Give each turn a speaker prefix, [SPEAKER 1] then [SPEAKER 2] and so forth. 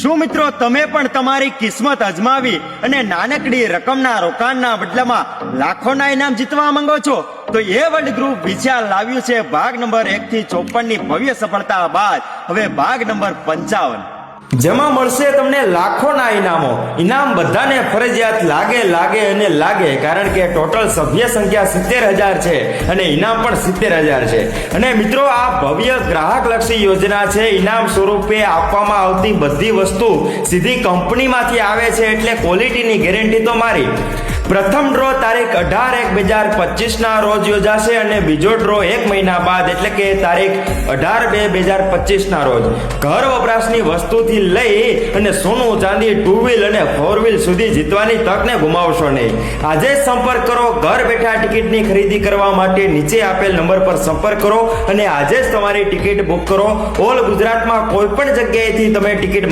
[SPEAKER 1] શું મિત્રો તમે પણ તમારી કિસ્મત અજમાવી અને નાનકડી રકમના રોકાણના બદલામાં લાખોના ઇનામ જીતવા માંગો છો? તો એ વર્લ્ડ ગ્રુપ વિશાલ લાવ્યું છે ભાગ નંબર 1 થી 54 ની ભવ્ય સફળતા બાદ હવે ભાગ નંબર 55,
[SPEAKER 2] જેમાં મળશે તમને લાખોના ઇનામ બધાને ફરજિયાત લાગે કારણ કે ટોટલ સભ્ય સંખ્યા 70,000 છે અને ઇનામ પણ 70,000 છે. અને મિત્રો આ ભવ્ય ગ્રાહક લક્ષી યોજના છે. ઇનામ સ્વરૂપે આપવામાં આવતી બધી વસ્તુ સીધી કંપનીમાંથી આવે છે, એટલે ક્વોલિટીની ગેરંટી તો મારી. પ્રથમ ડ્રો તારીખ 18/1/2025 ના રોજ યોજાશે અને બીજો ડ્રો 1 મહિના બાદ એટલે કે તારીખ 18/2/2025 ના રોજ. ઘર વપરાશની વસ્તુથી લઈ અને સોનું ચાંદી 2 વ્હીલ અને 4 વ્હીલ સુધી જીતવાની તકને ગુમાવશો નહીં. આજે જ સંપર્ક કરો. ઘર બેઠા ટિકિટની ખરીદી કરવા માટે નીચે આપેલ નંબર પર સંપર્ક કરો અને આજે જ તમારી ટિકિટ બુક કરો. ઓલ ગુજરાતમાં કોઈ પણ જગ્યાએથી તમે ટિકિટ